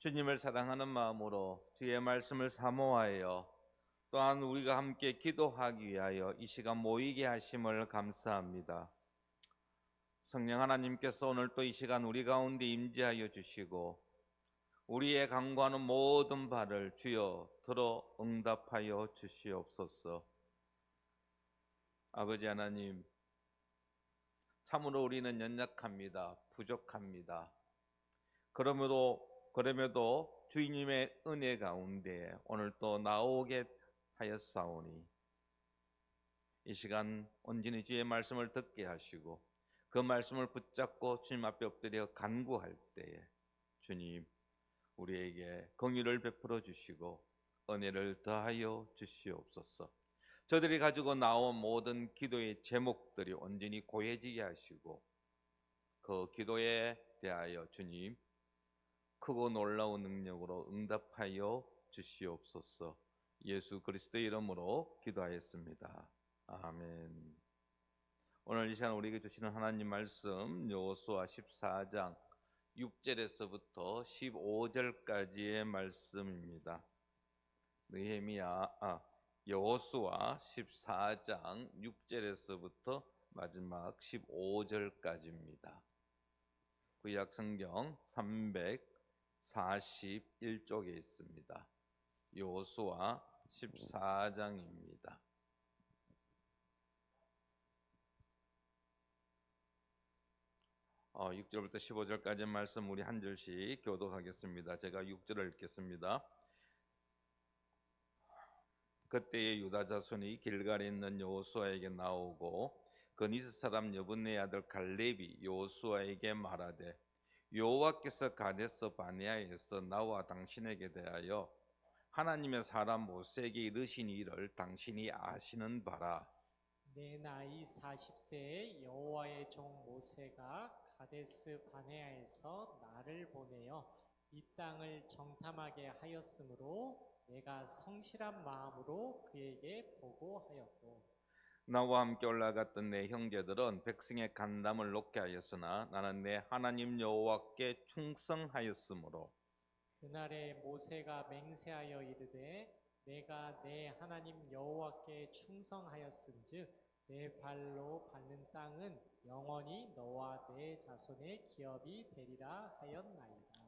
주님을 사랑하는 마음으로 주의 말씀을 사모하여 또한 우리가 함께 기도하기 위하여 이 시간 모이게 하심을 감사합니다. 성령 하나님께서 오늘 또 이 시간 우리 가운데 임재하여 주시고 우리의 간구하는 모든 바를 주여 들어 응답하여 주시옵소서. 아버지 하나님, 참으로 우리는 연약합니다. 부족합니다. 그럼에도 주님의 은혜 가운데 오늘 또 나오게 하였사오니 이 시간 온전히 주의 말씀을 듣게 하시고 그 말씀을 붙잡고 주님 앞에 엎드려 간구할 때에 주님 우리에게 긍휼을 베풀어 주시고 은혜를 더하여 주시옵소서. 저들이 가지고 나온 모든 기도의 제목들이 온전히 고해지게 하시고 그 기도에 대하여 주님 크고 놀라운 능력으로 응답하여 주시옵소서. 예수 그리스도의 이름으로 기도하였습니다. 아멘. 오늘 이 시간 우리에게 주시는 하나님 말씀 여호수아 14장 6절에서부터 15절까지의 말씀입니다. 여호수아 14장 6절에서부터 마지막 15절까지입니다. 구약 성경 341쪽에 있습니다. 여호수아 14장입니다. 6절부터 15절까지 말씀 우리 한 절씩 교독하겠습니다. 제가 6절을 읽겠습니다. 그때의 유다 자손이 길갈에 있는 여호수아에게 나오고 그 니스 사람 여분네 아들 갈렙이 여호수아에게 말하되 여호와께서 가데스 바네아에서 나와 당신에게 대하여 하나님의 사람 모세에게 이르신 일을 당신이 아시는 바라. 내 나이 40세에 여호와의 종 모세가 가데스 바네아에서 나를 보내어 이 땅을 정탐하게 하였으므로 내가 성실한 마음으로 그에게 보고하였고 나와 함께 올라갔던 내 형제들은 백성의 간담을 놓게 하였으나 나는 내 하나님 여호와께 충성하였으므로 그날에 모세가 맹세하여 이르되 내가 내 하나님 여호와께 충성하였은즉 내 발로 밟는 땅은 영원히 너와 내 자손의 기업이 되리라 하였나이다.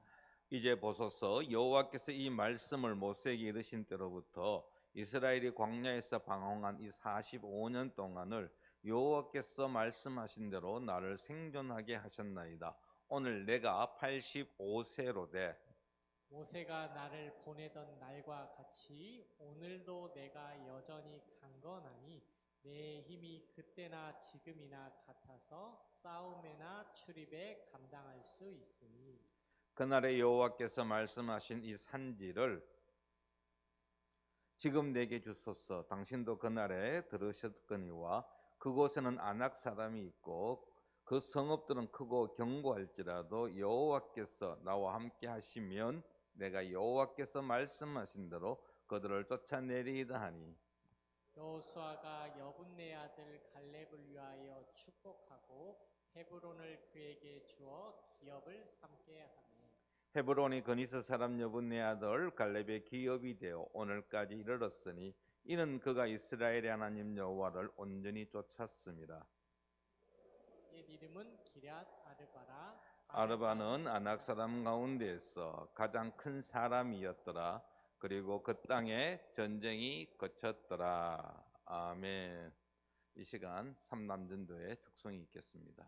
이제 보소서 여호와께서 이 말씀을 모세에게 이르신 때로부터 이스라엘이 광야에서 방황한 이 45년 동안을 여호와께서 말씀하신 대로 나를 생존하게 하셨나이다. 오늘 내가 85세로 돼 모세가 나를 보내던 날과 같이 오늘도 내가 여전히 강건하니 내 힘이 그때나 지금이나 같아서 싸움에나 출입에 감당할 수 있으니 그날에 여호와께서 말씀하신 이 산지를 지금 내게 주소서. 당신도 그날에 들으셨거니와 그곳에는 아낙 사람이 있고 그 성읍들은 크고 견고할지라도 여호와께서 나와 함께 하시면 내가 여호와께서 말씀하신 대로 그들을 쫓아내리이다 하니 여호수아가 여분네 아들 갈렙을 위하여 축복하고 헤브론을 그에게 주어 기업을 삼게 하매 헤브론이 그니스 사람 여분네 아들 갈렙의 기업이 되어 오늘까지 이르렀으니 이는 그가 이스라엘의 하나님 여호와를 온전히 쫓았습니다. 옛 이름은 기럇 아르바라. 아르바는 아낙 사람 가운데에서 가장 큰 사람이었더라. 그리고 그 땅에 전쟁이 거쳤더라. 아멘. 이 시간 삼남전도의 특성이 있겠습니다.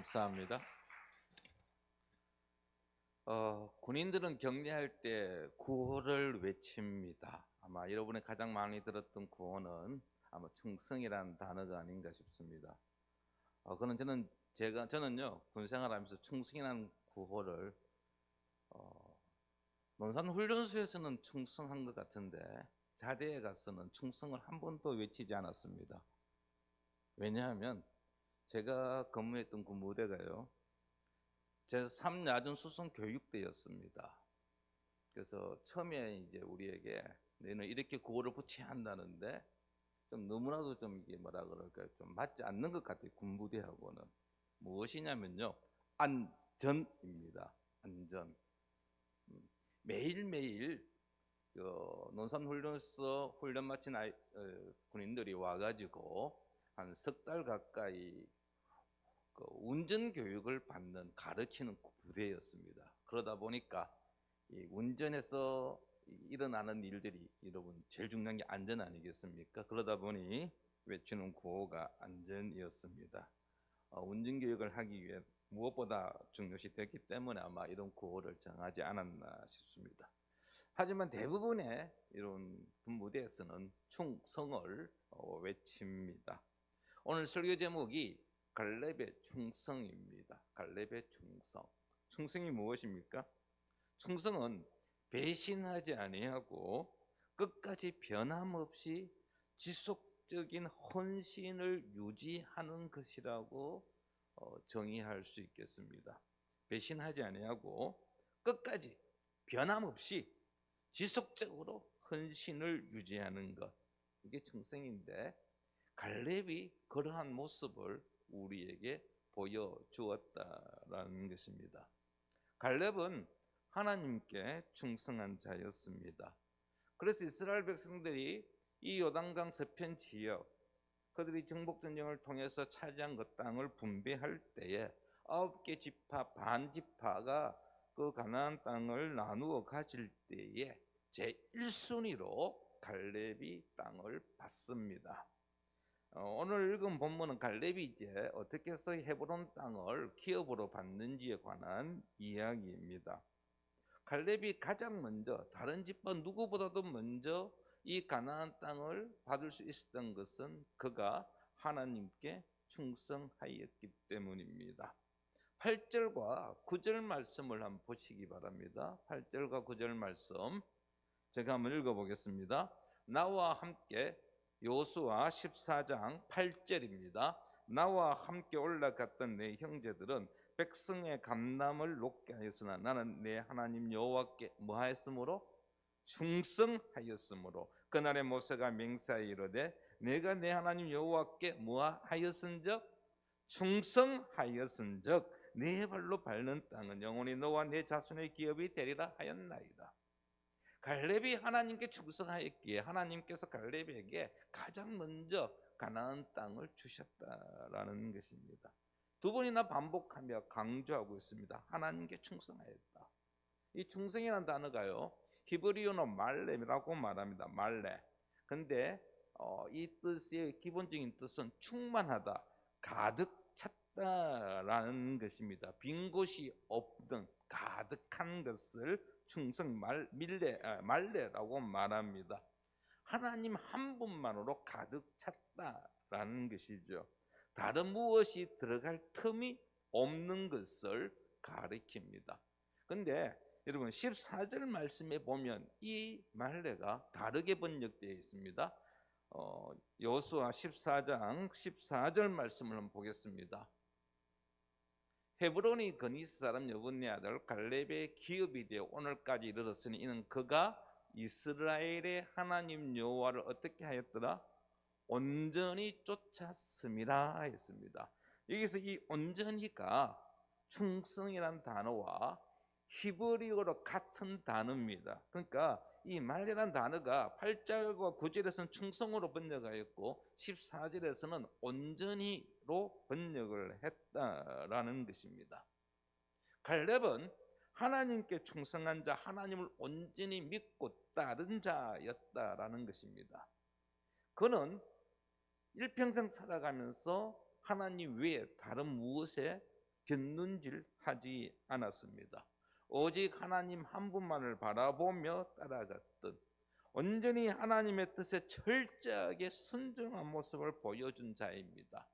감사합니다. 군인들은 격려할 때 구호를 외칩니다. 아마 여러분이 가장 많이 들었던 구호는 아마 충성이라는 단어가 아닌가 싶습니다. 저는요 군생활하면서 충성이라는 구호를 논산훈련소에서는 충성한 것 같은데 자대에 가서는 충성을 한 번도 외치지 않았습니다. 왜냐하면 제가 근무했던 그 무대가요 제3야전 수송 교육대였습니다. 그래서 처음에 이제 우리에게 너는 이렇게 구호를 붙여야 한다는데 좀 너무나도 좀 이게 뭐라 그럴까요? 좀 맞지 않는 것 같아요. 군부대하고는 무엇이냐면요 안전입니다. 안전. 매일매일 논산훈련소 훈련 마친 군인들이 와가지고 한 석 달 가까이 운전 교육을 받는 가르치는 부대였습니다. 그러다 보니까 이 운전에서 일어나는 일들이 여러분 제일 중요한 게 안전 아니겠습니까? 그러다 보니 외치는 구호가 안전이었습니다. 운전 교육을 하기 위해 무엇보다 중요시 됐기 때문에 아마 이런 구호를 정하지 않았나 싶습니다. 하지만 대부분의 이런 군부대에서는 충성을 외칩니다. 오늘 설교 제목이 갈렙의 충성입니다. 갈렙의 충성. 충성이 무엇입니까? 충성은 배신하지 아니하고 끝까지 변함없이 지속적인 헌신을 유지하는 것이라고 정의할 수 있겠습니다. 배신하지 아니하고 끝까지 변함없이 지속적으로 헌신을 유지하는 것, 이게 충성인데 갈렙이 그러한 모습을 우리에게 보여주었다라는 것입니다. 갈렙은 하나님께 충성한 자였습니다. 그래서 이스라엘 백성들이 이 요단강 서편 지역, 그들이 정복전쟁을 통해서 차지한 그 땅을 분배할 때에 9개 지파 반 지파가 그 가나안 땅을 나누어 가질 때에 제1순위로 갈렙이 땅을 받습니다. 오늘 읽은 본문은 갈렙이 이제 어떻게 해서 헤브론 땅을 기업으로 받는지에 관한 이야기입니다. 갈렙이 가장 먼저 다른 지파 누구보다도 먼저 이 가나안 땅을 받을 수 있었던 것은 그가 하나님께 충성하였기 때문입니다. 8절과 9절 말씀을 한번 보시기 바랍니다. 8절과 9절 말씀 제가 한번 읽어보겠습니다. 나와 함께 여호수아 14장 8절입니다. 나와 함께 올라갔던 내 형제들은 백성의 감람을 높게 하였으나 나는 내 하나님 여호와께 뭐하였으므로? 충성하였으므로 그날에 모세가 맹세하여 이르되 내가 내 하나님 여호와께 뭐하였은즉? 충성하였은즉 네 발로 밟는 땅은 영원히 너와 내 자손의 기업이 되리라 하였나이다. 갈렙이 하나님께 충성하였기에 하나님께서 갈렙에게 가장 먼저 가나안 땅을 주셨다라는 것입니다. 두 번이나 반복하며 강조하고 있습니다. 하나님께 충성하였다. 이 충성이라는 단어가요 히브리어로 말레라고 말합니다. 말레. 근데 이 뜻의 기본적인 뜻은 충만하다, 가득 찼다라는 것입니다. 빈 곳이 없던 가득한 것을 충성 말레라고 말합니다. 하나님 한 분만으로 가득 찼다라는 것이죠. 다른 무엇이 들어갈 틈이 없는 것을 가리킵니다. 근데 여러분 14절 말씀에 보면 이 말레가 다르게 번역되어 있습니다. 여호수아 14장 14절 말씀을 한번 보겠습니다. 헤브론이 그니스 사람 여분네 아들 갈렙의 기업이 되어 오늘까지 이르렀으니 이는 그가 이스라엘의 하나님 여호와를 어떻게 하였더라? 온전히 쫓았음이라 했습니다. 여기서 이 온전히가 충성이라는 단어와 히브리어로 같은 단어입니다. 그러니까 이 말이라는 단어가 8절과 9절에서는 충성으로 번역하였고 14절에서는 온전히로 번역을 했다라는 것입니다. 갈렙은 하나님께 충성한 자, 하나님을 온전히 믿고 따른 자였다라는 것입니다. 그는 일평생 살아가면서 하나님 외에 다른 무엇에 곁눈질하지 않았습니다. 오직 하나님 한 분만을 바라보며 따라갔던, 온전히 하나님의 뜻에 철저하게 순종한 모습을 보여준 자입니다.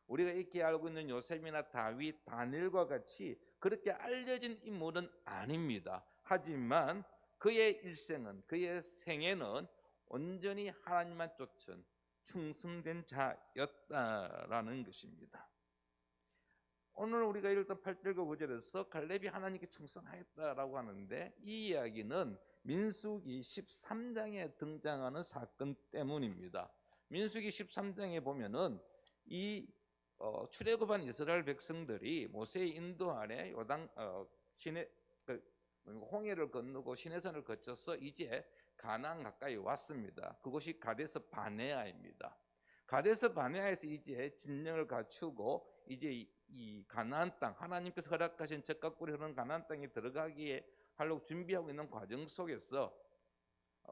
우리가 익히 알고 있는 요셉이나 다윗, 다니엘과 같이 그렇게 알려진 인물은 아닙니다. 하지만 그의 일생은, 그의 생애는 온전히 하나님만 쫓은 충성된 자였다라는 것입니다. 오늘 우리가 읽던 8절과 9절에서 갈렙이 하나님께 충성하였다라고 하는데, 이 이야기는 민수기 13장에 등장하는 사건 때문입니다. 민수기 13장에 보면은 이 출애굽한 이스라엘 백성들이 모세의 인도 아래 홍해를 건너고 시내산을 거쳐서 이제 가나안 가까이 왔습니다. 그곳이 가데스 바네아입니다. 가데스 바네아에서 이제 진영을 갖추고 이제 이 가나안 땅, 하나님께서 허락하신 젖과 꿀이 흐르는 가나안 땅에 들어가기에 하려고 준비하고 있는 과정 속에서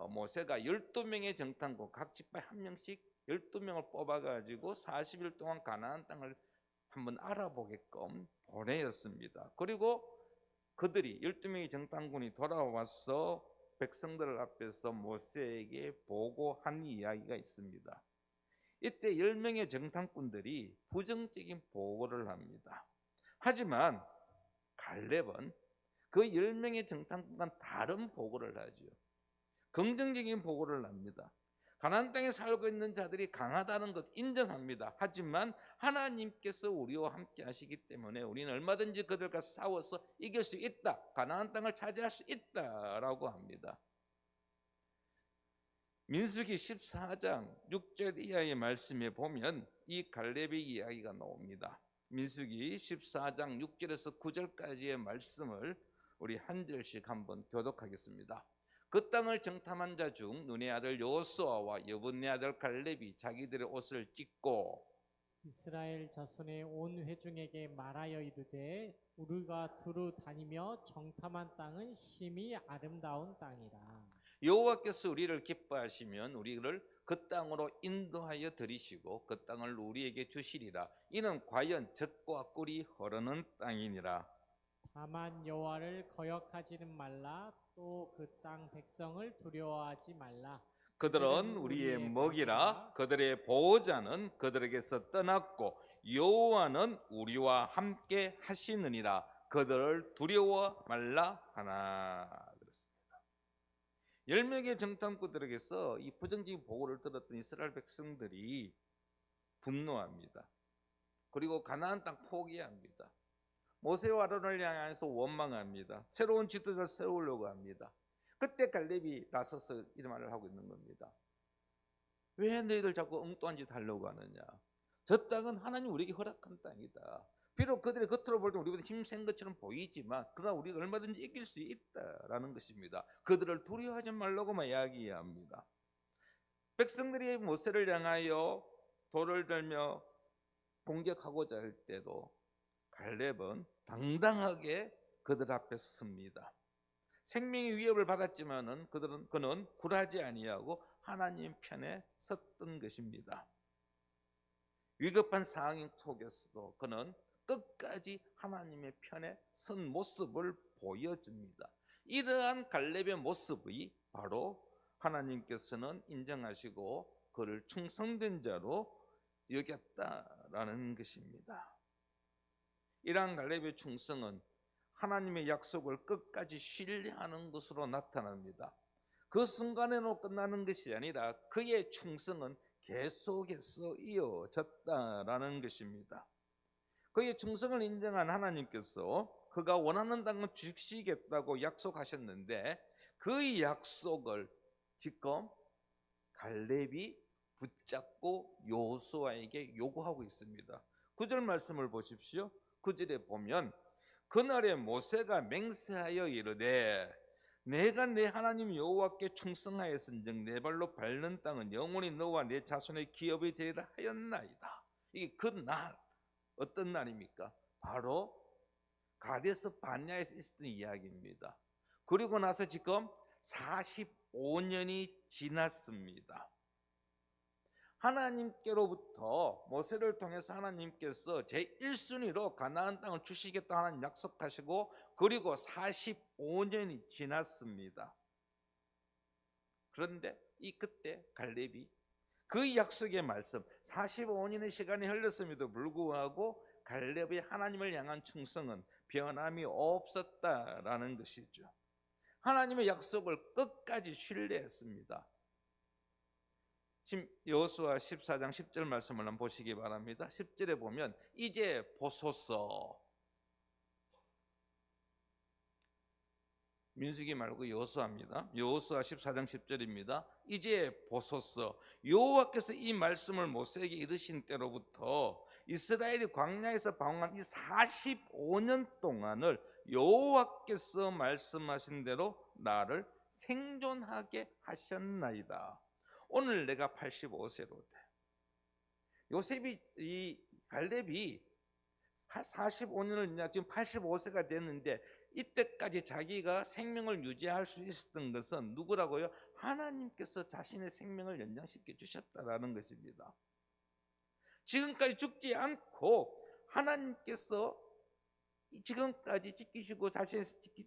모세가 12명의 정탐꾼, 각 지파에 한 명씩 12명을 뽑아가지고 40일 동안 가나안 땅을 한번 알아보게끔 보내었습니다. 그리고 그들이 12명의 정탐꾼이 돌아와서 백성들 앞에서 모세에게 보고한 이야기가 있습니다. 이때 10명의 정탐꾼들이 부정적인 보고를 합니다. 하지만 갈렙은 그 10명의 정탐꾼과 다른 보고를 하죠. 긍정적인 보고를 합니다. 가나안 땅에 살고 있는 자들이 강하다는 것 인정합니다. 하지만 하나님께서 우리와 함께 하시기 때문에 우리는 얼마든지 그들과 싸워서 이길 수 있다, 가나안 땅을 차지할 수 있다라고 합니다. 민수기 14장 6절 이하의 말씀에 보면 이 갈렙의 이야기가 나옵니다. 민수기 14장 6절에서 9절까지의 말씀을 우리 한 절씩 한번 교독하겠습니다. 그 땅을 정탐한 자 중 눈의 아들 여호수아와 여분네 아들 갈렙이 자기들의 옷을 찢고 이스라엘 자손의 온 회중에게 말하여 이르되 우리가 두루 다니며 정탐한 땅은 심히 아름다운 땅이라. 여호와께서 우리를 기뻐하시면 우리를 그 땅으로 인도하여 들이시고 그 땅을 우리에게 주시리라. 이는 과연 젖과 꿀이 흐르는 땅이니라. 다만 여호와를 거역하지는 말라. 또 그 땅 백성을 두려워하지 말라. 그들은 우리의 먹이라. 그들의 보호자는 그들에게서 떠났고 여호와는 우리와 함께 하시느니라. 그들을 두려워 말라 하나. 그렇습니다. 10명의 정탐꾼들에게서 이 부정적인 보고를 들었던 이스라엘 백성들이 분노합니다. 그리고 가나안 땅 포기합니다. 모세와 아론을 향해서 원망합니다. 새로운 지도자를 세우려고 합니다. 그때 갈렙이 나서서 이런 말을 하고 있는 겁니다. 왜 너희들 자꾸 엉뚱한 짓 하려고 하느냐? 저 땅은 하나님 우리에게 허락한 땅이다. 비록 그들이 겉으로 볼 때 우리보다 힘센 것처럼 보이지만 그러나 우리가 얼마든지 이길 수 있다라는 것입니다. 그들을 두려워하지 말라고만 이야기합니다. 백성들이 모세를 향하여 돌을 들며 공격하고자 할 때도 갈렙은 당당하게 그들 앞에 섭니다. 생명의 위협을 받았지만은 그는 굴하지 아니하고 하나님 편에 섰던 것입니다. 위급한 상황 속에서도 그는 끝까지 하나님의 편에 선 모습을 보여줍니다. 이러한 갈렙의 모습이 바로 하나님께서는 인정하시고 그를 충성된 자로 여겼다라는 것입니다. 이러한 갈렙의 충성은 하나님의 약속을 끝까지 신뢰하는 것으로 나타납니다. 그 순간에는 끝나는 것이 아니라 그의 충성은 계속해서 이어졌다라는 것입니다. 그의 충성을 인정한 하나님께서 그가 원하는 땅을 주시겠다고 약속하셨는데 그 약속을 지금 갈렙이 붙잡고 여호수아에게 요구하고 있습니다. 9절 말씀을 보십시오. 9절에 보면 그날에 모세가 맹세하여 이르되 내가 내 하나님 여호와께 충성하였은즉 내 발로 밟는 땅은 영원히 너와 내 자손의 기업이 되리라 하였나이다. 이게 그날 어떤 날입니까? 바로 가데스 바네아에서 있었던 이야기입니다. 그리고 나서 지금 45년이 지났습니다. 하나님께로부터 모세를 통해서 하나님께서 제1순위로 가나안 땅을 주시겠다 하나님 약속하시고, 그리고 45년이 지났습니다. 그런데 그때 갈렙이 그 약속의 말씀, 45년의 시간이 흘렀음에도 불구하고 갈렙의 하나님을 향한 충성은 변함이 없었다라는 것이죠. 하나님의 약속을 끝까지 신뢰했습니다. 여호수아 14장 10절 말씀을 한번 보시기 바랍니다. 10절에 보면 이제 보소서, 민수기 말고 여호수아입니다. 여호수아 14장 10절입니다. 이제 보소서, 여호와께서 이 말씀을 모세에게 이르신 때로부터 이스라엘이 광야에서 방황한 이 45년 동안을 여호와께서 말씀하신 대로 나를 생존하게 하셨나이다. 오늘 내가 85세로 돼. 요셉이, 이 갈렙이 45년을 지금 85세가 됐는데, 이때까지 자기가 생명을 유지할 수 있었던 것은 누구라고요? 하나님께서 자신의 생명을 연장시켜 주셨다라는 것입니다. 지금까지 죽지 않고 하나님께서 지금까지 지키시고 자신을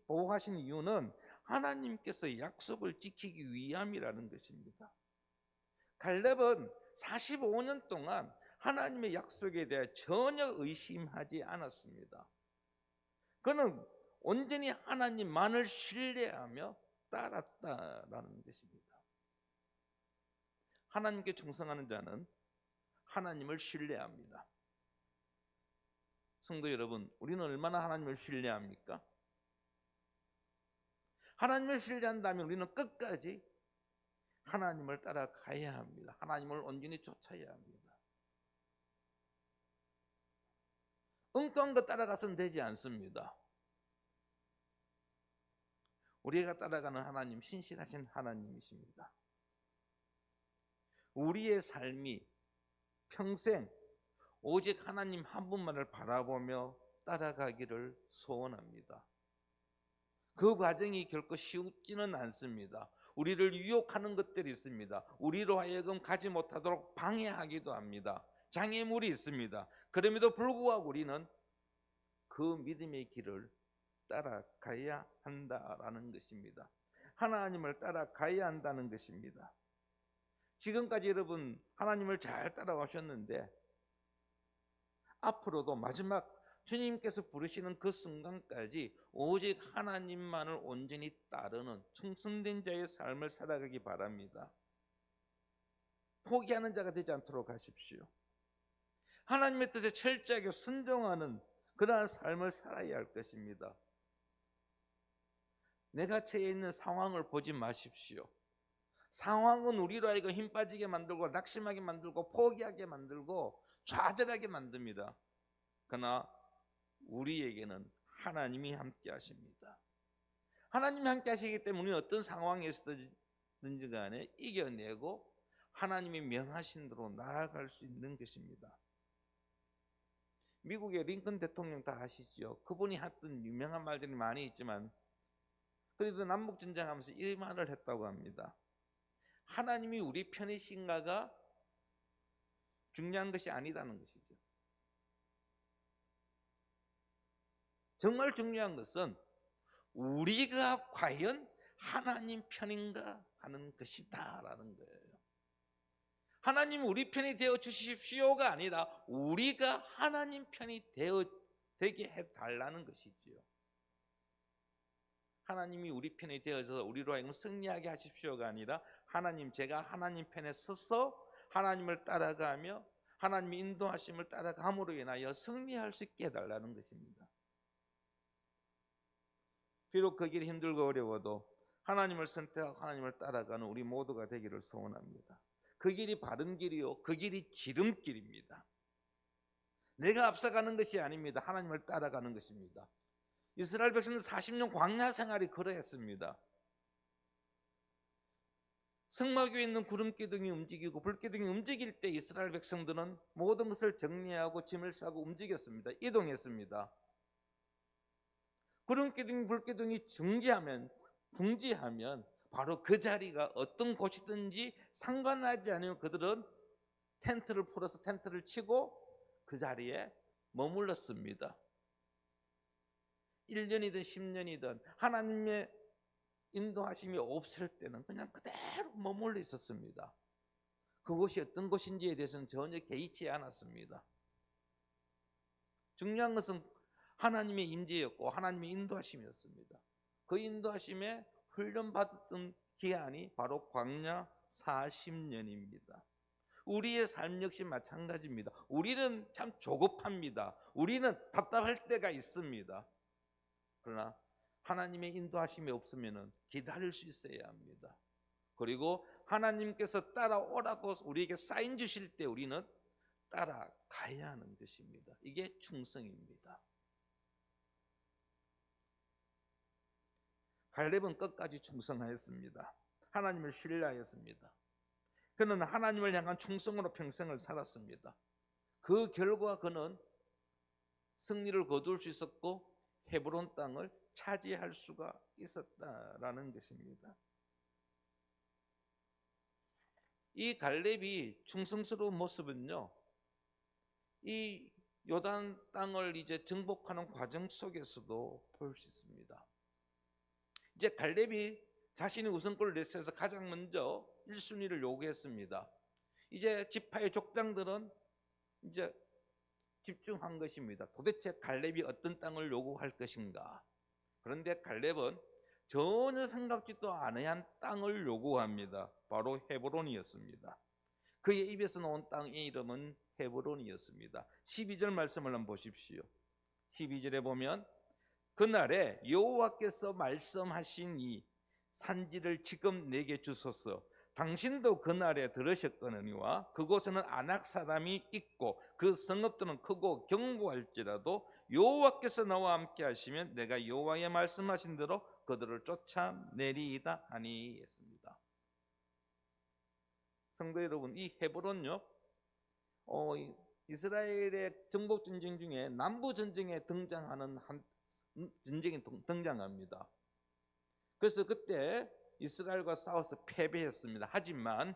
보호하신 이유는 하나님께서 약속을 지키기 위함이라는 것입니다. 갈렙은 45년 동안 하나님의 약속에 대해 전혀 의심하지 않았습니다. 그는 온전히 하나님만을 신뢰하며 따랐다라는 것입니다. 하나님께 충성하는 자는 하나님을 신뢰합니다. 성도 여러분, 우리는 얼마나 하나님을 신뢰합니까? 하나님을 신뢰한다면 우리는 끝까지 하나님을 따라가야 합니다. 하나님을 온전히 쫓아야 합니다. 엉뚱한 거 따라가서는 되지 않습니다. 우리가 따라가는 하나님, 신실하신 하나님이십니다. 우리의 삶이 평생 오직 하나님 한 분만을 바라보며 따라가기를 소원합니다. 그 과정이 결코 쉽지는 않습니다. 우리를 유혹하는 것들이 있습니다. 우리로 하여금 가지 못하도록 방해하기도 합니다. 장애물이 있습니다. 그럼에도 불구하고 우리는 그 믿음의 길을 따라가야 한다라는 것입니다. 하나님을 따라가야 한다는 것입니다. 지금까지 여러분 하나님을 잘 따라오셨는데, 앞으로도 마지막 주님께서 부르시는 그 순간까지 오직 하나님만을 온전히 따르는 충성된 자의 삶을 살아가기 바랍니다. 포기하는 자가 되지 않도록 하십시오. 하나님의 뜻에 철저하게 순종하는 그러한 삶을 살아야 할 것입니다. 내가 처해 있는 상황을 보지 마십시오. 상황은 우리로 하여금 힘 빠지게 만들고 낙심하게 만들고 포기하게 만들고 좌절하게 만듭니다. 그러나 우리에게는 하나님이 함께 하십니다. 하나님이 함께 하시기 때문에 우리는 어떤 상황에 있든지 간에 이겨내고 하나님이 명하신 대로 나아갈 수 있는 것입니다. 미국의 링컨 대통령 다 아시죠? 그분이 했던 유명한 말들이 많이 있지만 그래도 남북전쟁하면서 이 말을 했다고 합니다. 하나님이 우리 편이신가가 중요한 것이 아니다는 것이죠. 정말 중요한 것은 우리가 과연 하나님 편인가 하는 것이다라는 거예요. 하나님 우리 편이 되어 주십시오가 아니라 우리가 하나님 편이 되게 해달라는 것이지요. 하나님이 우리 편이 되어서 우리로 하여금 승리하게 하십시오가 아니라 하나님, 제가 하나님 편에 서서 하나님을 따라가며 하나님의 인도하심을 따라감으로 인하여 승리할 수 있게 해달라는 것입니다. 비록 그 길이 힘들고 어려워도 하나님을 선택하고 하나님을 따라가는 우리 모두가 되기를 소원합니다. 그 길이 바른 길이요, 그 길이 지름길입니다. 내가 앞서가는 것이 아닙니다. 하나님을 따라가는 것입니다. 이스라엘 백성들 40년 광야 생활이 그러했습니다. 성막에 있는 구름기둥이 움직이고 불기둥이 움직일 때 이스라엘 백성들은 모든 것을 정리하고 짐을 싸고 움직였습니다. 이동했습니다. 구름기둥이 불기둥이 중지하면 바로 그 자리가 어떤 곳이든지 상관하지 않으면 그들은 텐트를 풀어서 텐트를 치고 그 자리에 머물렀습니다. 1년이든 10년이든 하나님의 인도하심이 없을 때는 그냥 그대로 머물러 있었습니다. 그곳이 어떤 곳인지에 대해서는 전혀 개의치 않았습니다. 중요한 것은 하나님의 임재였고 하나님의 인도하심이었습니다. 그 인도하심에 훈련받았던 기한이 바로 광야 40년입니다. 우리의 삶 역시 마찬가지입니다. 우리는 참 조급합니다. 우리는 답답할 때가 있습니다. 그러나 하나님의 인도하심이 없으면 기다릴 수 있어야 합니다. 그리고 하나님께서 따라오라고 우리에게 사인 주실 때 우리는 따라가야 하는 것입니다. 이게 충성입니다. 갈렙은 끝까지 충성하였습니다. 하나님을 신뢰하였습니다. 그는 하나님을 향한 충성으로 평생을 살았습니다. 그 결과 그는 승리를 거둘 수 있었고 헤브론 땅을 차지할 수가 있었다라는 것입니다. 이 갈렙이 충성스러운 모습은요, 이 요단 땅을 이제 정복하는 과정 속에서도 볼 수 있습니다. 이제 갈렙이 자신의 우선권을 내세워서 가장 먼저 1순위를 요구했습니다. 이제 지파의 족장들은 이제 집중한 것입니다. 도대체 갈렙이 어떤 땅을 요구할 것인가? 그런데 갈렙은 전혀 생각지도 않은 땅을 요구합니다. 바로 헤브론이었습니다. 그의 입에서 나온 땅의 이름은 헤브론이었습니다. 12절 말씀을 한번 보십시오. 12절에 보면 그날에 여호와께서 말씀하신 이 산지를 지금 내게 주소서. 당신도 그날에 들으셨거니와 그곳에는 아낙 사람이 있고 그 성읍들은 크고 견고할지라도 여호와께서 나와 함께 하시면 내가 여호와의 말씀하신 대로 그들을 쫓아내리이다 하니 했습니다. 성도 여러분, 이 헤브론요, 이스라엘의 정복 전쟁 중에 남부 전쟁에 등장하는 한 전쟁이 등장합니다. 그래서 그때 이스라엘과 싸워서 패배했습니다. 하지만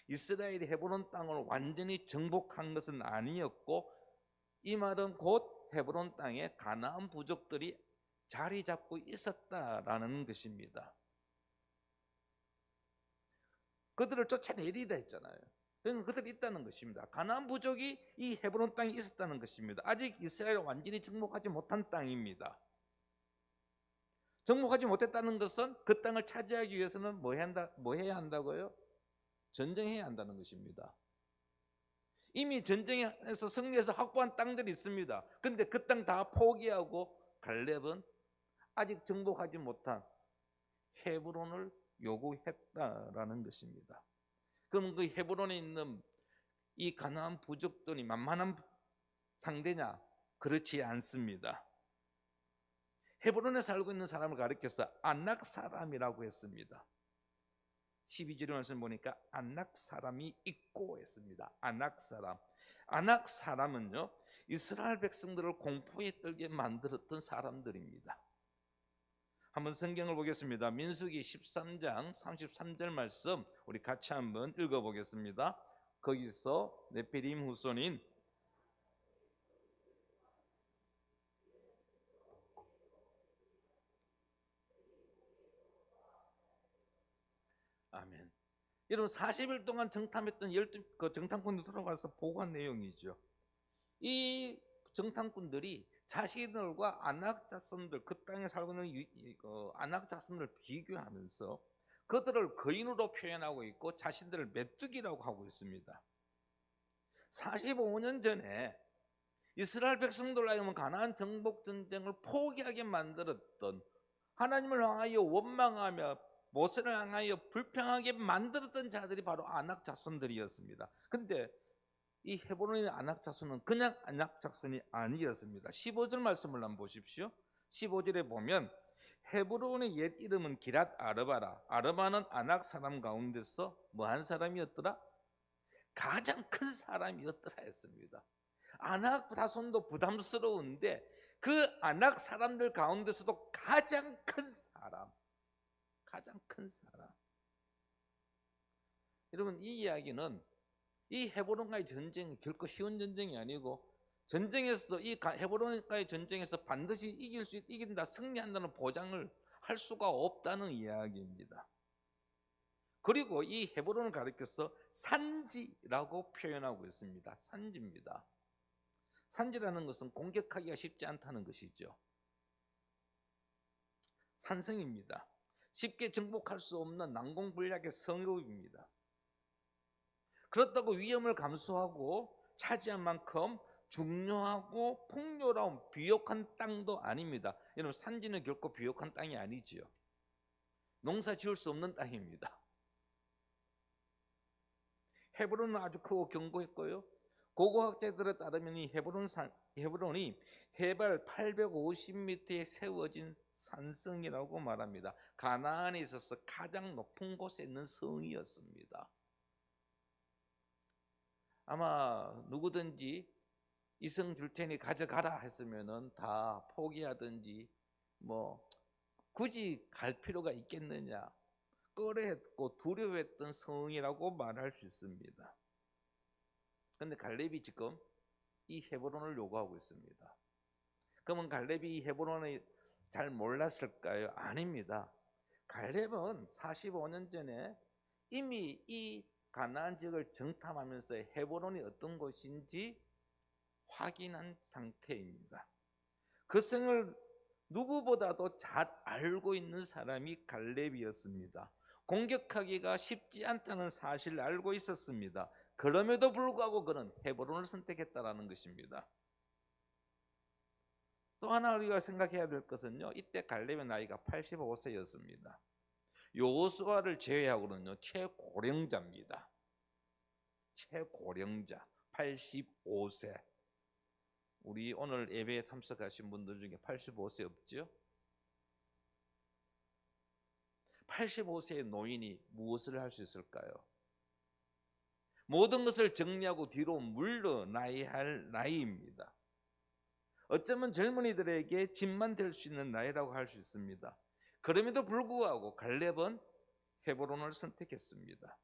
이스라엘이 헤브론 땅을 완전히 정복한 것은 아니었고 이 말은 곧 헤브론 땅에 가나안 부족들이 자리 잡고 있었다라는 것입니다. 그들을 쫓아내리다 했잖아요. 그들이 있다는 것입니다. 가나안 부족이 이 헤브론 땅에 있었다는 것입니다. 아직 이스라엘을 완전히 정복하지 못한 땅입니다. 정복하지 못했다는 것은 그 땅을 차지하기 위해서는 뭐 해야 한다고요? 전쟁해야 한다는 것입니다. 이미 전쟁에서 승리해서 확보한 땅들이 있습니다. 그런데 그 땅 다 포기하고 갈렙은 아직 정복하지 못한 헤브론을 요구했다라는 것입니다. 그럼 그 헤브론에 있는 이 가나안 부족들이 만만한 상대냐? 그렇지 않습니다. 헤브론에 살고 있는 사람을 가리켜서 아낙 사람이라고 했습니다. 12절의 말씀 보니까 아낙 사람이 있고 했습니다. 아낙 사람. 아낙 사람은요, 이스라엘 백성들을 공포에 떨게 만들었던 사람들입니다. 한번 성경을 보겠습니다. 민수기 13장 33절 말씀 우리 같이 한번 읽어보겠습니다. 거기서 네피림 후손인 아멘. 여러분 40일 동안 정탐했던 12그 정탐꾼들 돌아가서 보고한 내용이죠. 이 정탐꾼들이 자신들과 아낙 자손들, 그 땅에 살고 있는 아낙 자손들을 비교하면서 그들을 거인으로 표현하고 있고 자신들을 메뚜기라고 하고 있습니다. 45년 전에 이스라엘 백성들로 하여금 가나안 정복 전쟁을 포기하게 만들었던, 하나님을 향하여 원망하며 모세를 향하여 불평하게 만들었던 자들이 바로 아낙 자손들이었습니다. 근데 이 헤브론의 아낙 자손은 그냥 아낙 자손이 아니었습니다. 15절 말씀을 한번 보십시오. 15절에 보면 헤브론의 옛 이름은 기랏 아르바라. 아르바는 아낙 사람 가운데서 뭐한 사람이었더라? 가장 큰 사람이었더라 했습니다. 아낙 자손도 부담스러운데 그 아낙 사람들 가운데서도 가장 큰 사람, 가장 큰 사람. 여러분, 이 이야기는 이 헤브론과의 전쟁이 결코 쉬운 전쟁이 아니고 전쟁에서도 이 헤브론과의 전쟁에서 반드시 이긴다, 승리한다는 보장을 할 수가 없다는 이야기입니다. 그리고 이 헤브론을 가리켜서 산지라고 표현하고 있습니다. 산지입니다. 산지라는 것은 공격하기가 쉽지 않다는 것이죠. 산성입니다. 쉽게 정복할 수 없는 난공불락의 성읍입니다. 그렇다고 위험을 감수하고 차지한 만큼 중요하고 풍요로운 비옥한 땅도 아닙니다. 여러분, 산지는 결코 비옥한 땅이 아니지요. 농사 지을 수 없는 땅입니다. 헤브론은 아주 크고 견고했고요. 고고학자들에 따르면 이 헤브론이 해발 850m에 세워진 산성이라고 말합니다. 가나안에 있어서 가장 높은 곳에 있는 성이었습니다. 아마 누구든지 이 성 줄 테니 가져가라 했으면은 다 포기하든지 뭐 굳이 갈 필요가 있겠느냐, 꺼려했고 두려워했던 성이라고 말할 수 있습니다. 그런데 갈렙이 지금 이 헤브론을 요구하고 있습니다. 그러면 갈렙이 이 헤브론을 잘 몰랐을까요? 아닙니다. 갈렙은 45년 전에 이미 이 가나안 지역을 정탐하면서 헤브론이 어떤 곳인지 확인한 상태입니다. 그 성을 누구보다도 잘 알고 있는 사람이 갈렙이었습니다. 공격하기가 쉽지 않다는 사실을 알고 있었습니다. 그럼에도 불구하고 그는 헤브론을 선택했다라는 것입니다. 또 하나 우리가 생각해야 될 것은요, 이때 갈렙의 나이가 85세였습니다. 여호수아를 제외하고는요 최고령자입니다. 최고령자 85세. 우리 오늘 예배에 참석하신 분들 중에 85세 없죠? 85세의 노인이 무엇을 할 수 있을까요? 모든 것을 정리하고 뒤로 물러나야 할 나이입니다. 어쩌면 젊은이들에게 짐만 될 수 있는 나이라고 할 수 있습니다. 그럼에도 불구하고 갈렙은 헤브론을 선택했습니다.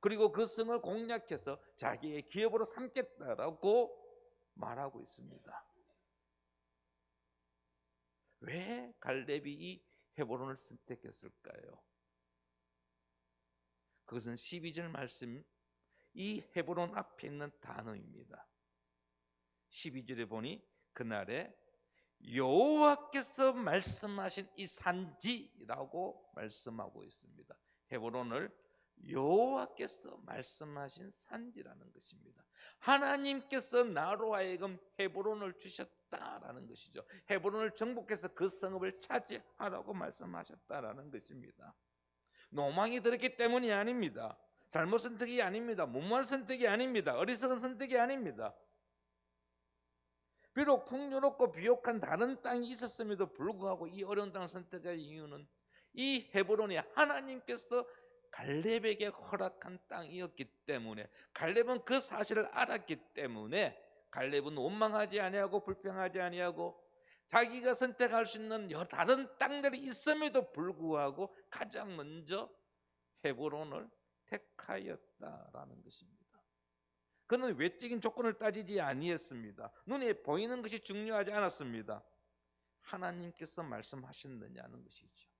그리고 그 성을 공략해서 자기의 기업으로 삼겠다라고 말하고 있습니다. 왜 갈렙이 이 헤브론을 선택했을까요? 그것은 12절 말씀, 이 헤브론 앞에 있는 단어입니다. 12절에 보니 그날에 여호와께서 말씀하신 이 산지라고 말씀하고 있습니다. 헤브론을 여호와께서 말씀하신 산지라는 것입니다. 하나님께서 나로 하여금 헤브론을 주셨다라는 것이죠. 헤브론을 정복해서 그 성읍을 차지하라고 말씀하셨다라는 것입니다. 노망이 들었기 때문이 아닙니다. 잘못 선택이 아닙니다. 무모한 선택이 아닙니다. 어리석은 선택이 아닙니다. 비록 풍요롭고 비옥한 다른 땅이 있었음에도 불구하고 이 어려운 땅을 선택할 이유는 이 헤브론이 하나님께서 갈렙에게 허락한 땅이었기 때문에, 갈렙은 그 사실을 알았기 때문에 갈렙은 원망하지 아니하고 불평하지 아니하고 자기가 선택할 수 있는 여러 다른 땅들이 있음에도 불구하고 가장 먼저 헤브론을 택하였다라는 것입니다. 그는 외적인 조건을 따지지 아니했습니다. 눈에 보이는 것이 중요하지 않았습니다. 하나님께서 말씀하셨느냐는 것이죠.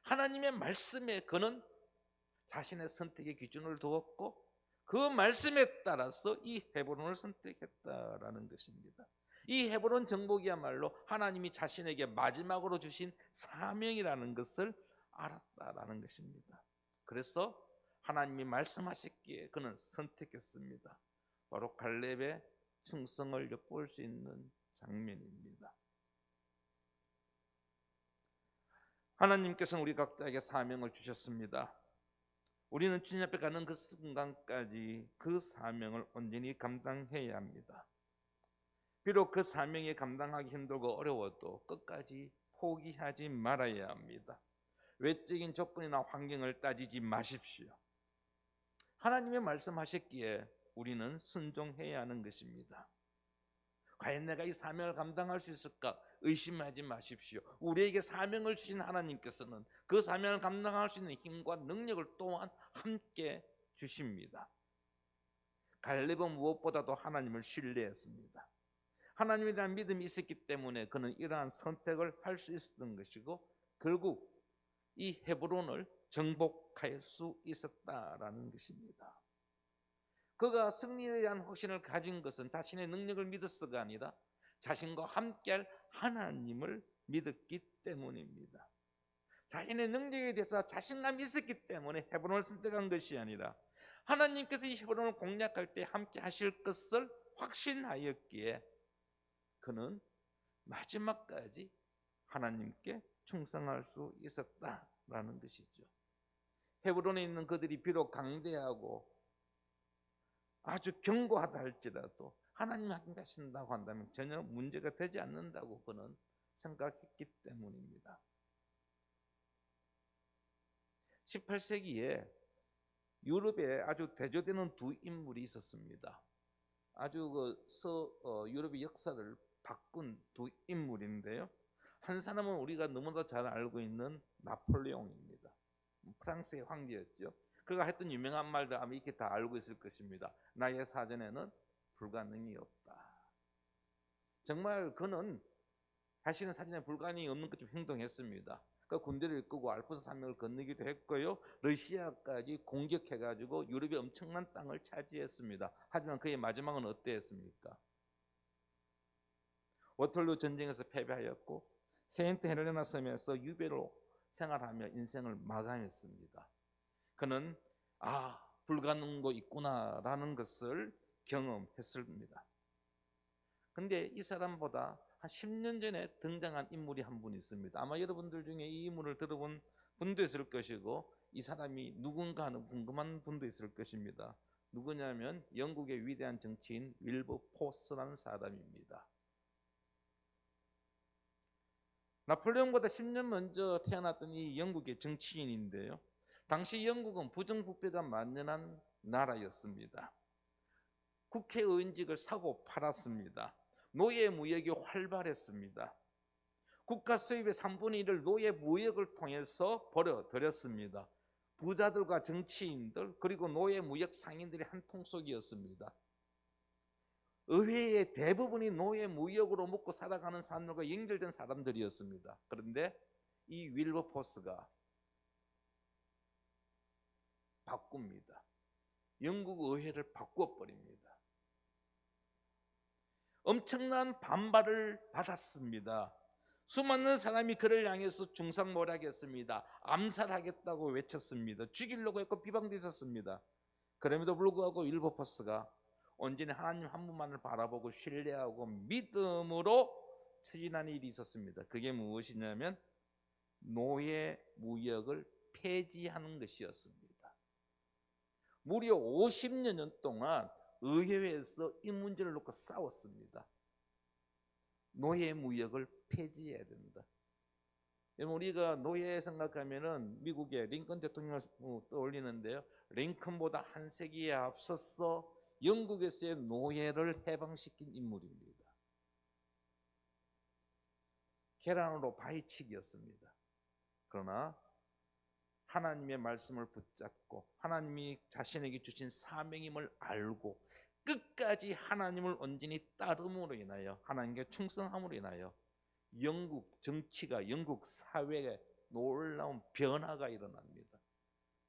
하나님의 말씀에 그는 자신의 선택의 기준을 두었고 그 말씀에 따라서 이 헤브론을 선택했다라는 것입니다. 이 헤브론 정복이야말로 하나님이 자신에게 마지막으로 주신 사명이라는 것을 알았다라는 것입니다. 그래서 하나님이 말씀하셨기에 그는 선택했습니다. 바로 갈렙의 충성을 엿볼 수 있는 장면입니다. 하나님께서는 우리 각자에게 사명을 주셨습니다. 우리는 주님 앞에 가는 그 순간까지 그 사명을 온전히 감당해야 합니다. 비록 그 사명이 감당하기 힘들고 어려워도 끝까지 포기하지 말아야 합니다. 외적인 조건이나 환경을 따지지 마십시오. 하나님의 말씀하셨기에 우리는 순종해야 하는 것입니다. 과연 내가 이 사명을 감당할 수 있을까? 의심하지 마십시오. 우리에게 사명을 주신 하나님께서는 그 사명을 감당할 수 있는 힘과 능력을 또한 함께 주십니다. 갈렙은 무엇보다도 하나님을 신뢰했습니다. 하나님에 대한 믿음이 있었기 때문에 그는 이러한 선택을 할 수 있었던 것이고 결국 이 헤브론을 정복할 수 있었다라는 것입니다. 그가 승리에 대한 확신을 가진 것은 자신의 능력을 믿었어가 아니라 자신과 함께할 하나님을 믿었기 때문입니다. 자신의 능력에 대해서 자신감이 있었기 때문에 헤브론을 선택한 것이 아니라 하나님께서 이 헤브론을 공략할 때 함께 하실 것을 확신하였기에 그는 마지막까지 하나님께 충성할 수 있었다라는 것이죠. 헤브론에 있는 그들이 비록 강대하고 아주 견고하다 할지라도 하나님 함께 하신다고 한다면 전혀 문제가 되지 않는다고 그는 생각했기 때문입니다. 18세기에 유럽에 아주 대조되는 두 인물이 있었습니다. 아주 유럽의 역사를 바꾼 두 인물인데요. 한 사람은 우리가 너무나 잘 알고 있는 나폴레옹입니다. 프랑스의 황제였죠. 그가 했던 유명한 말들 아마 이렇게 다 알고 있을 것입니다. 나의 사전에는 불가능이 없다. 정말 그는 자신의 사전에 불가능이 없는 것처럼 행동했습니다. 그 군대를 이끌고 알프스 산맥을 건너기도 했고요. 러시아까지 공격해가지고 유럽의 엄청난 땅을 차지했습니다. 하지만 그의 마지막은 어땠습니까? 워털루 전쟁에서 패배하였고 세인트 헬레나 섬에서 유배로 생활하며 인생을 마감했습니다. 그는 불가능도 있구나라는 것을 경험했습니다. 근데 이 사람보다 한 10년 전에 등장한 인물이 한 분 있습니다. 아마 여러분들 중에 이 인물을 들어본 분도 있을 것이고 이 사람이 누군가 하는 궁금한 분도 있을 것입니다. 누구냐면 영국의 위대한 정치인 윌버포스라는 사람입니다. 나폴레옹보다 10년 먼저 태어났던 이 영국의 정치인인데요. 당시 영국은 부정부패가 만연한 나라였습니다. 국회의원직을 사고 팔았습니다. 노예 무역이 활발했습니다. 국가 수입의 3분의 1을 노예 무역을 통해서 벌어들였습니다. 부자들과 정치인들 그리고 노예 무역 상인들이 한 통속이었습니다. 의회의 대부분이 노예 무역으로 먹고 살아가는 사람들과 연결된 사람들이었습니다. 그런데 이 윌버포스가 바꿉니다. 영국 의회를 바꿔버립니다. 엄청난 반발을 받았습니다. 수많은 사람이 그를 향해서 중상모략했습니다. 암살하겠다고 외쳤습니다. 죽이려고 했고 비방도 있었습니다. 그럼에도 불구하고 윌버포스가 온전히 하나님 한 분만을 바라보고 신뢰하고 믿음으로 추진한 일이 있었습니다. 그게 무엇이냐면 노예 무역을 폐지하는 것이었습니다. 무려 50년 동안 의회에서 이 문제를 놓고 싸웠습니다. 노예 무역을 폐지해야 된다. 우리가 노예 생각하면은 미국의 링컨 대통령을 떠올리는데요. 링컨보다 한 세기에 앞서서 영국에서의 노예를 해방시킨 인물입니다. 계란으로 바위치기였습니다. 그러나 하나님의 말씀을 붙잡고 하나님이 자신에게 주신 사명임을 알고 끝까지 하나님을 온전히 따름으로 인하여 하나님께 충성함으로 인하여 영국 정치가 영국 사회에 놀라운 변화가 일어납니다.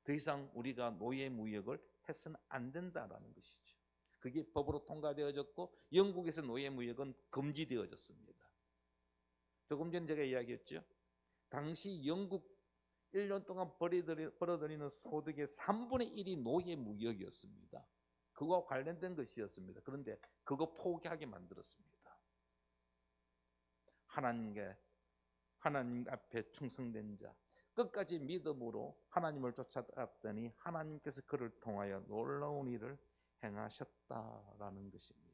더 이상 우리가 노예 무역을 해서는 안 된다라는 것이죠. 그게 법으로 통과되어졌고 영국에서 노예 무역은 금지되어졌습니다. 조금 전에 제가 이야기했죠. 당시 영국 1년 동안 벌어들이는 소득의 3분의 1이 노예 무역이었습니다. 그거와 관련된 것이었습니다. 그런데 그거 포기하게 만들었습니다. 하나님 앞에 충성된 자, 끝까지 믿음으로 하나님을 쫓아갔더니 하나님께서 그를 통하여 놀라운 일을 행하셨다라는 것입니다.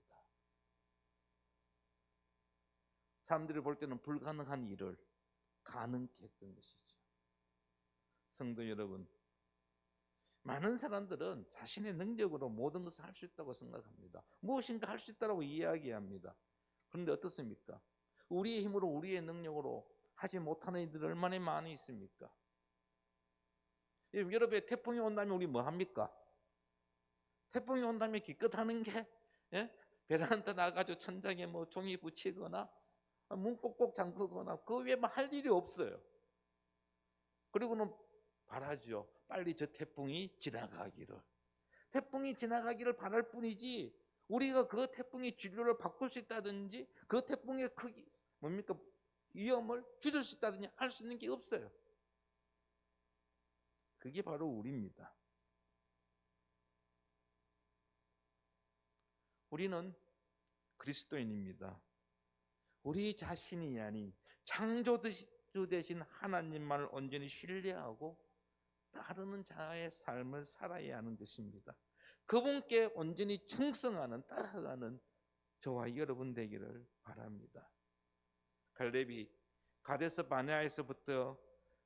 사람들이 볼 때는 불가능한 일을 가능케 했던 것이죠. 성도 여러분, 많은 사람들은 자신의 능력으로 모든 것을 할 수 있다고 생각합니다. 무엇인가 할 수 있다고 이야기합니다. 그런데 어떻습니까? 우리의 힘으로 우리의 능력으로 하지 못하는 이들이 얼마나 많이 있습니까? 여러분의 태풍이 온다면 우리 뭐 합니까? 태풍이 온다면 기껏하는 게 베란다 나가지고 천장에 뭐 종이 붙이거나 문 꼭꼭 잠그거나 그 외에 뭐 할 일이 없어요. 그리고는 바라죠. 빨리 저 태풍이 지나가기를. 태풍이 지나가기를 바랄 뿐이지 우리가 그 태풍의 진로를 바꿀 수 있다든지 그 태풍의 크기 뭡니까 위험을 줄일 수 있다든지 할 수 있는 게 없어요. 그게 바로 우리입니다. 우리는 그리스도인입니다. 우리 자신이 아닌 창조주 되신 하나님만을 온전히 신뢰하고 따르는 자의 삶을 살아야 하는 것입니다. 그분께 온전히 충성하는 따라가는 저와 여러분 되기를 바랍니다. 갈렙이 가데스 바네아에서부터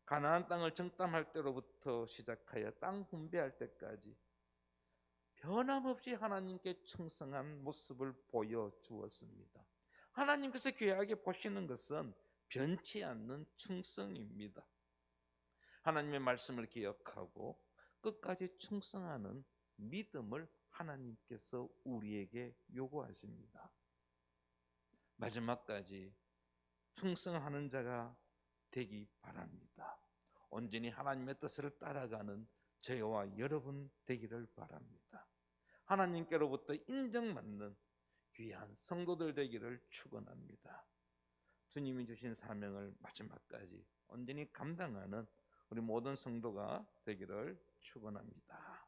가나안 땅을 정탐할 때로부터 시작하여 땅 분배할 때까지 변함없이 하나님께 충성한 모습을 보여주었습니다. 하나님께서 귀하게 보시는 것은 변치 않는 충성입니다. 하나님의 말씀을 기억하고 끝까지 충성하는 믿음을 하나님께서 우리에게 요구하십니다. 마지막까지 충성하는 자가 되기 바랍니다. 온전히 하나님의 뜻을 따라가는 저와 여러분 되기를 바랍니다. 하나님께로부터 인정받는 귀한 성도들 되기를 축원합니다. 주님이 주신 사명을 마지막까지 온전히 감당하는 우리 모든 성도가 되기를 축원합니다.